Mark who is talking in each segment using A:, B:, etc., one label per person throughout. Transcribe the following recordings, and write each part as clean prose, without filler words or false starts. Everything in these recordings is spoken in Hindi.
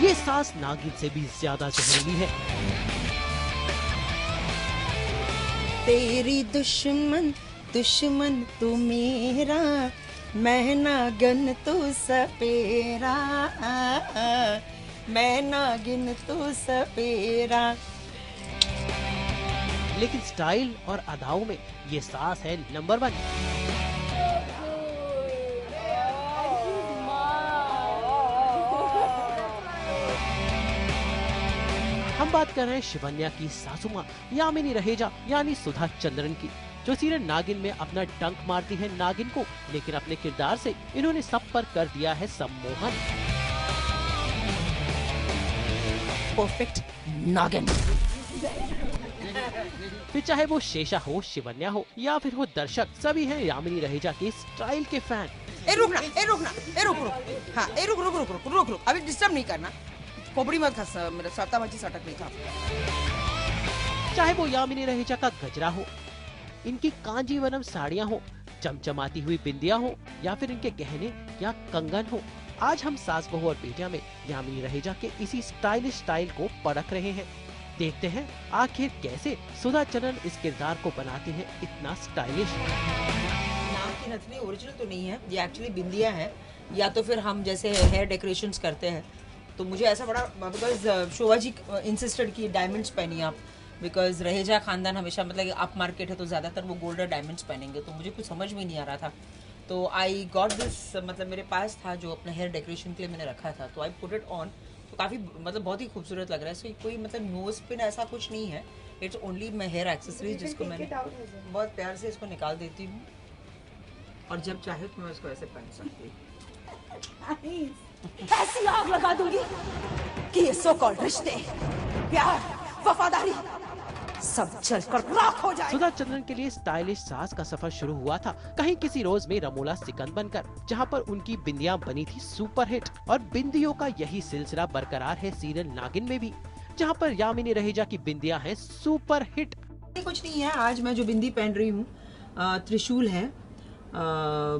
A: ये सास नागिन से भी ज्यादा जहरीली है।
B: तेरी दुश्मन दुश्मन तू मेरा, मैं नागिन तू सपेरा, मैं नागिन तू सपेरा।
A: लेकिन स्टाइल और अदाओं में ये सास है नंबर 1। हम बात कर रहे हैं शिवन्या की सासू माँ यामिनी रहेजा यानी सुधा चंद्रन की, जो सीरियल नागिन में अपना डंक मारती है नागिन को, लेकिन अपने किरदार से इन्होंने सब पर कर दिया है सम्मोहन।
B: परफेक्ट नागिन।
A: फिर चाहे वो शेषा हो, शिवन्या हो या फिर हो दर्शक, सभी हैं यामिनी रहेजा के स्टाइल के फैन।
B: ए रुक, हाँ ए रुक, अभी डिस्टर्ब नहीं करना, खोपड़ी मत खस, मेरा सटा बची सटक नहीं था।
A: चाहे वो यामिनी रहेजा का गजरा हो, इनकी कांजीवरम साड़ियाँ हो, चमचमाती हुई बिंदियाँ हो या फिर इनके गहने या कंगन हो, आज हम सास बहू और बेटियां में यामिनी रहेजा के इसी स्टाइलिश स्टाइल को परख रहे हैं। देखते हैं आखिर कैसे सुधा चंद्रन इस किरदार को बनाती हैं इतना स्टाइलिश।
B: नाम की नथनी ओरिजिनल तो नहीं है, ये एक्चुअली बिंदिया है, या तो फिर हम जैसे हेयर डेकोरेशंस करते हैं तो मुझे ऐसा बड़ा, बिकॉज शोभा जी इंसिस्टेड की डायमंड्स पहनिए आप, बिकॉज रहेजा खानदान हमेशा मतलब अप मार्केट है तो ज़्यादातर वो गोल्ड और डायमंड्स पहनेंगे, तो मुझे कुछ समझ में नहीं आ रहा था, तो आई गॉट दिस, मतलब मेरे पास था जो अपना हेयर डेकोरेशन के लिए मैंने रखा था, तो आई पुट इट ऑन, तो काफ़ी मतलब बहुत ही खूबसूरत लग रहा है। सो कोई मतलब नोज पिन ऐसा कुछ नहीं है, it's only my hair accessories, जिसको मैंने बहुत प्यार से इसको निकाल देती हूँ और जब चाहे तो मैं उसको ऐसे पहन सकती हूँ। ऐसी आग लगा दूंगी कि ये सो कॉल्ड रिश्ते, प्यार, वफादारी सब जलकर राख हो जाए।
A: सुधा चंद्रन के लिए स्टाइलिश सास का सफर शुरू हुआ था कहीं किसी रोज में रमोला सिकंद बनकर, जहां पर उनकी बिंदियां बनी थी सुपरहिट, और बिंदियों का यही सिलसिला बरकरार है सीरियल नागिन में भी, जहां पर यामिनी रहेजा की बिंदियां हैं सुपरहिट।
B: कुछ नहीं है, आज मैं जो बिंदी पहन रही हूँ त्रिशूल है,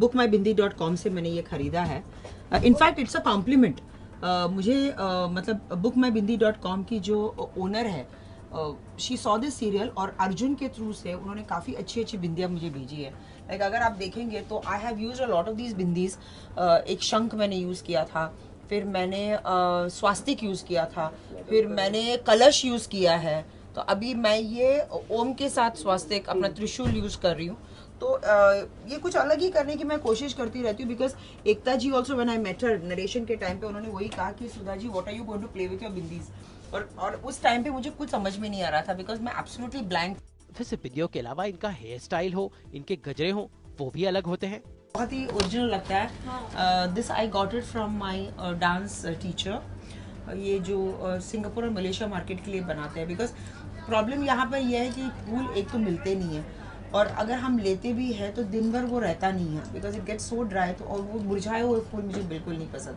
B: bookmyBindi.com से मैंने ये खरीदा है। इनफैक्ट इट्स अ कॉम्प्लीमेंट, मुझे मतलब bookmyBindi.com की जो ओनर है, शी सॉ दिस सीरियल और अर्जुन के थ्रू से उन्होंने काफ़ी अच्छी अच्छी बिंदियाँ मुझे भेजी है। लाइक अगर आप देखेंगे तो I have used a lot of these bindis. एक शंख मैंने यूज़ किया था, फिर मैंने स्वास्तिक यूज़ किया था, फिर मैंने कलश यूज़ किया है, तो अभी मैं ये ओम के साथ स्वास्तिक अपना त्रिशूल यूज़ कर रही हूँ। तो ये कुछ अलग ही करने की मैं कोशिश करती रहती हूँ, because Ekta ji also when I met her narration के टाइम पे उन्होंने वही कहा कि Sudha ji what are you going to play with your bindis, और उस टाइम पे मुझे कुछ समझ में नहीं आ रहा था, बिकॉज मैं एब्सोल्युटली ब्लैंक।
A: वैसे बिंदियों के अलावा इनका हेयर स्टाइल हो, इनके गजरे हो, वो भी अलग होते हैं,
B: बहुत ही ओरिजिनल लगता है। This I got it from my dance teacher, ये जो सिंगापुर और मलेशिया मार्केट के लिए बनाते हैं, बिकॉज प्रॉब्लम यहाँ पर यह है कि फूल एक तो मिलते नहीं है, और अगर हम लेते भी हैं तो दिन भर वो रहता नहीं है, because it gets so dry, तो और वो मुरझाए हुए फूल मुझे बिल्कुल नहीं पसंद।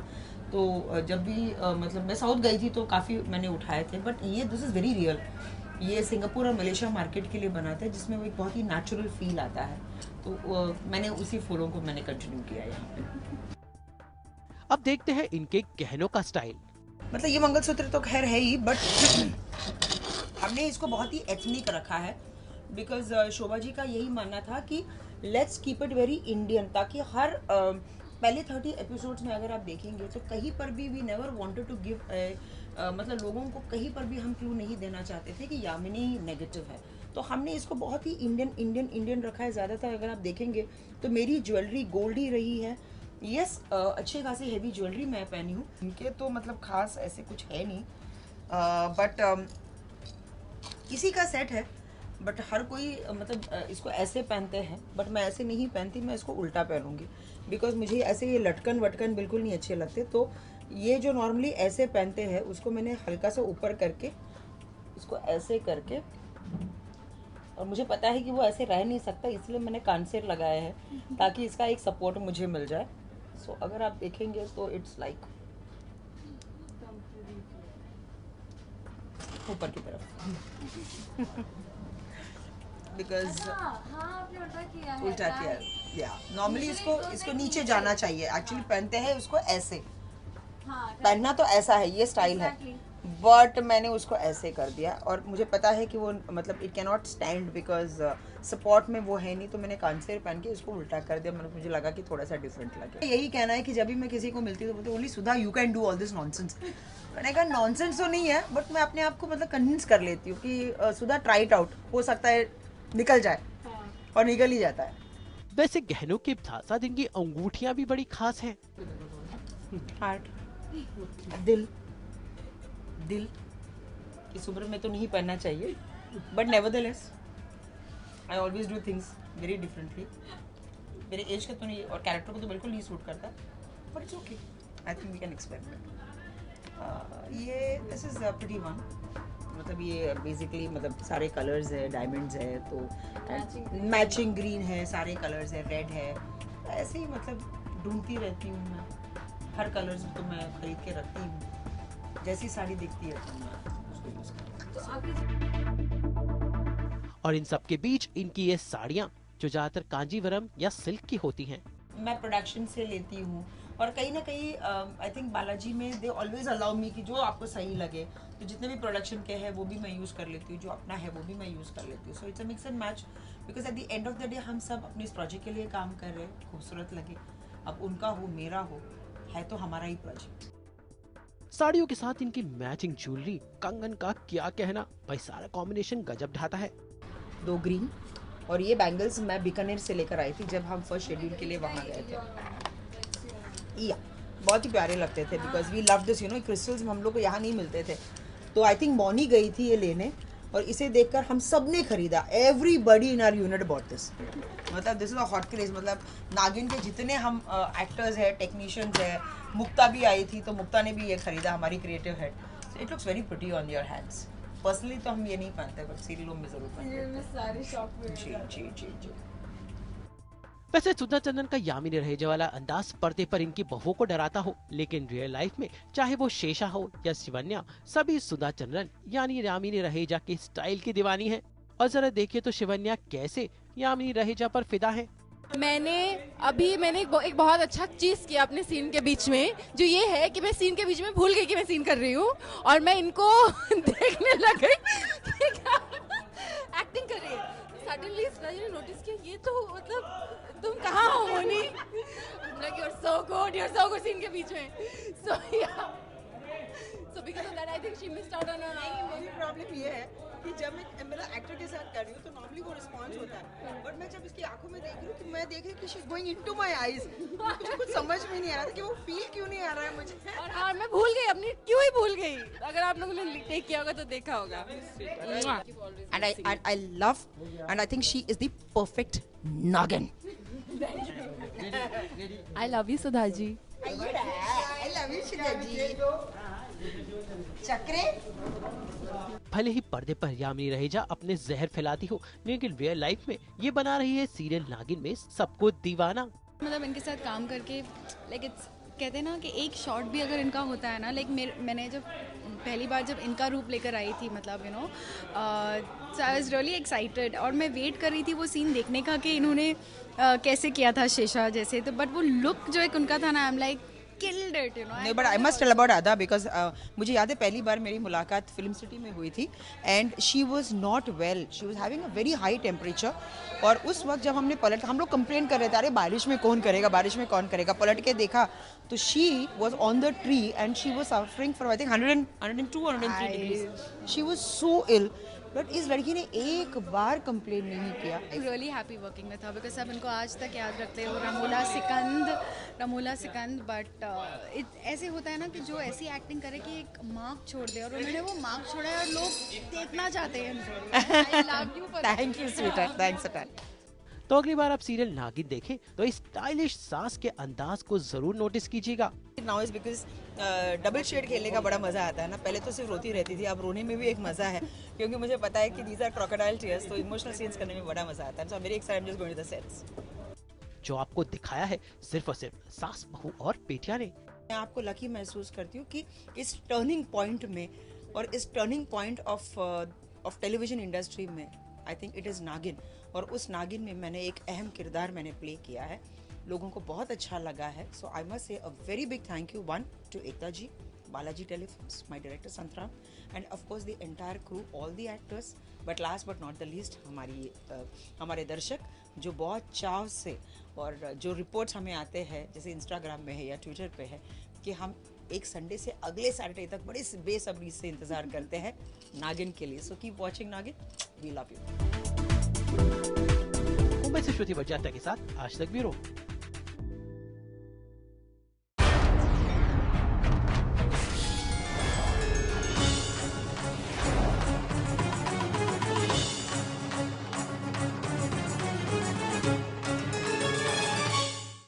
B: तो जब भी मतलब मैं साउथ गई थी तो काफ़ी मैंने उठाए थे, बट ये दिस इज़ वेरी रियल, ये सिंगापुर और मलेशिया मार्केट के लिए बनाते हैं, जिसमें वो एक बहुत ही नेचुरल फील आता है, तो मैंने उसी फूलों को मैंने कंटिन्यू किया यहाँ पे।
A: अब देखते हैं इनके गहनों का स्टाइल।
B: मतलब ये मंगलसूत्र तो खैर है ही, बट हमने इसको बहुत ही एथनिक रखा है, बिकॉज शोभा जी का यही मानना था कि let's keep it very Indian, ताकि हर पहले 30 एपिसोड्स में अगर आप देखेंगे तो कहीं पर भी we never wanted to give, मतलब लोगों को कहीं पर भी हम क्लू नहीं देना चाहते थे कि यामिनी नेगेटिव है, तो हमने इसको बहुत ही इंडियन रखा है। ज़्यादातर अगर आप देखेंगे तो मेरी ज्वेलरी गोल्ड ही रही है। यस, अच्छे खासी हेवी ज्वेलरी मैं पहनी हूँ, इनके तो मतलब खास ऐसे कुछ है नहीं, बट किसी का सेट है, बट हर कोई मतलब इसको ऐसे पहनते हैं, बट मैं ऐसे नहीं पहनती, मैं इसको उल्टा पहनूंगी, बिकॉज मुझे ऐसे ये लटकन वटकन बिल्कुल नहीं अच्छे लगते। तो ये जो नॉर्मली ऐसे पहनते हैं उसको मैंने हल्का सा ऊपर करके इसको ऐसे करके, और मुझे पता है कि वो ऐसे रह नहीं सकता, इसलिए मैंने कानसेर लगाया है ताकि इसका एक सपोर्ट मुझे मिल जाए। सो अगर आप देखेंगे तो इट्स लाइक ऊपर की तरफ, बिकॉज उल्टा किया, या नॉर्मली इसको नीचे जाना चाहिए, एक्चुअली पहनते हैं उसको ऐसे, पहनना तो ऐसा है, ये स्टाइल है, बट मैंने उसको ऐसे कर दिया और मुझे पता है कि वो मतलब it can not stand because support में वो है नहीं, तो मैंने कांसेर पहन के इसको उल्टा कर दिया। मतलब मुझे लगा कि थोड़ा सा डिफरेंट लगे। यही कहना है कि जब भी मैं किसी को मिलती हूँ तो बोलती only Sudha you can do all this nonsense. मैंने कहा नॉनसेंस तो नहीं है, बट मैं अपने आप को मतलब कन्विंस कर लेती हूँ कि सुधा ट्राई इट आउट, हो सकता है निकल जाए, और निकल ही जाता है।
A: वैसे गहनों के साथ साथ इनकी अंगूठियां भी बड़ी खास हैं।
B: हार्ट, दिल, दिल इस उम्र में तो नहीं पहनना चाहिए, but nevertheless I always do things very differently. मेरे एज का तो नहीं और कैरेक्टर को तो बिल्कुल नहीं सूट करता, but it's okay, I think we can experiment. ये दिस इज प्रीटी वन, मतलब ये बेसिकली मतलब सारे कलर्स है, डायमंड्स है, तो मैचिंग ग्रीन है, सारे कलर्स है, रेड है, ऐसे ही मतलब ढूंढती रहती हूँ मैं। हर कलर्स तो मैं खरीद के रखती हूँ, जैसी साड़ी दिखती है तो मैं उसको यूज करती हूँ।
A: और इन सब के बीच इनकी ये साड़ियाँ जो ज्यादातर कांजीवरम या सिल्क की होती हैं।
B: मैं प्रोडक्शन से लेती हूँ और कहीं ना कहीं आई थिंक बालाजी में दे ऑलवेज अलाउ मी कि जो आपको सही लगे, तो जितने भी प्रोडक्शन के हैं वो भी मैं यूज़ कर लेती हूँ, जो अपना है वो भी मैं यूज़ कर लेती हूँ। So it's a mix and match, because at the end of the day हम सब अपने इस प्रोजेक्ट के लिए काम कर रहे हैं, खूबसूरत लगे, अब उनका हो मेरा हो, है तो हमारा ही प्रोजेक्ट।
A: साड़ियों के साथ इनकी मैचिंग ज्वेलरी, कंगन का क्या कहना, भाई सारा कॉम्बिनेशन गजब ढाता है।
B: 2 ग्रीन और ये बैंगल्स मैं बीकानेर से लेकर आई थी जब हम फर्स्ट शेड्यूल के लिए वहाँ गए थे। या बहुत ही प्यारे लगते थे because we love this, you know, crystals हम लोग को यहाँ नहीं मिलते थे, तो आई थिंक मॉनी गई थी ये लेने और इसे देखकर हम सब ने खरीदा। Everybody in our unit bought this, मतलब this is a hot craze. मतलब नागिन के जितने हम एक्टर्स है, टेक्नीशियंस है, मुक्ता भी आई थी तो मुक्ता ने भी ये खरीदा, हमारी creative head. So it looks very pretty on your hands. Personally तो हम ये नहीं पहनते, बट सीरियलों में जरूर पहनते। जी जी जी जी।
A: वैसे सुधा चंद्रन का यामिनी रहेजा वाला अंदाज पर्दे पर इनकी बहुओं को डराता हो, लेकिन रियल लाइफ में चाहे वो शेषा हो या शिवन्या, सभी सुधा चंद्रन यानी यामिनी रहेजा के स्टाइल की दीवानी है। और जरा देखिए तो शिवन्या कैसे यामिनी रहेजा पर फिदा है।
C: मैंने एक बहुत अच्छा चीज किया अपने सीन के बीच में, जो ये है कि मैं सीन के बीच में भूल गई कि मैं सीन कर रही हूँ और मैं इनको देखने लग गई कि क्या एक्टिंग कर रही है। सडनली ने नोटिस किया, ये तो मतलब तुम कहाँ हो Moni, you are so good scene के बीच में। So because of that I think she missed out on
B: मेरी प्रॉब्लम ये है कि जब मैं मतलब एक्टर के साथ कर रही हूँ तो नॉर्मली वो रिस्पॉन्स होता है, बट मैं जब इसकी आंखों में देख रही हूँ कि मैं देख रही हूँ कि she is going into my eyes, मुझे कुछ समझ में नहीं आ रहा था कि वो फील क्यों नहीं आ रहा है मुझे।
C: और हाँ, मैं भूल गई, अपनी क्यों ही भूल गई। अगर आप लोगों ने टेक किया होगा तो देखा होगा।
B: And I love and I think she is the perfect Nagin.
C: I love you Sudha ji.
B: I love you Shida ji. चक्रे।
A: भले ही पर्दे पर यामिनी रहेजा अपने जहर फैलाती हो, लेकिन रियल लाइफ में ये बना रही है सीरियल नागिन में सबको दीवाना।
D: मतलब इनके साथ काम करके लाइक इट्स, कहते हैं ना कि एक शॉट भी अगर इनका होता है ना, लाइक मैंने जब पहली बार जब इनका रूप लेकर आई थी, मतलब you know so I was really excited और मैं वेट कर रही थी वो सीन देखने का कि इन्होंने कैसे किया था शेषा जैसे, तो बट वो लुक जो एक उनका था ना, I am like killed it, you know.
B: No, but I must tell about Ada because मुझे याद है पहली बार मेरी मुलाकात फिल्म सिटी में हुई थी and she was not well, she was having a very high temperature। और उस वक्त जब हमने पलट, हम लोग कंप्लेन कर रहे थे अरे बारिश में कौन करेगा, बारिश में कौन करेगा, पलट के देखा तो she was on the tree and she was suffering from I think 102 103 degrees, she was so ill, but इस लड़की ने एक बार कंप्लेन नहीं किया।
D: I'm really happy working with her because सब इनको आज तक याद रखते हो, रमोला सिकंद, बट ऐसे होता है ना कि जो ऐसी एक्टिंग करे कि एक मार्क छोड़ दे, और उन्होंने वो मार्क छोड़ा है और लोग देखना चाहते हैं उनको। I love you for that.
B: Thank you sweetheart, thanks a ton।
A: तो अगली बार आप सीरियल नागिन देखें तो इस स्टाइलिश सास के अंदाज को जरूर नोटिस कीजिएगा।
B: Now is because double shade खेलने का बड़ा मजा आता है ना, पहले तो सिर्फ रोती रहती थी, अब रोने में भी एक मजा है क्योंकि मुझे पता है कि दीज आर क्रोकोडाइल टीयर्स, तो इमोशनल सीन्स करने में बड़ा मजा आता है। So I am very excited, just going to the sets.
A: जो आपको दिखाया है सिर्फ और सिर्फ सास, बहू और बेटिया ने।
B: मैं आपको लकी महसूस करती हूँ कि इस टर्निंग पॉइंट में और इस turning point of television industry में आई थिंक इट इज़ नागिन, और उस नागिन में मैंने एक अहम किरदार मैंने प्ले किया है। लोगों को बहुत अच्छा लगा है. So I must say a very big thank you one to Ekta ji, Balaji Telefilms, my director Santram, and of course the entire crew, all the actors. But last but not the least, हमारे दर्शक जो बहुत चाव से और जो रिपोर्ट्स हमें आते हैं, जैसे इंस्टाग्राम में है या ट्विटर पे है, कि हम एक संडे से अगले सैटरडे तक बड़ी बेसब्री से इंतजार करते हैं नागिन के लिए. सो कीप वॉचिंग नागिन, वी लव यू.
A: मुंबई से श्रुति बजाता के साथ आज तक ब्यूरो.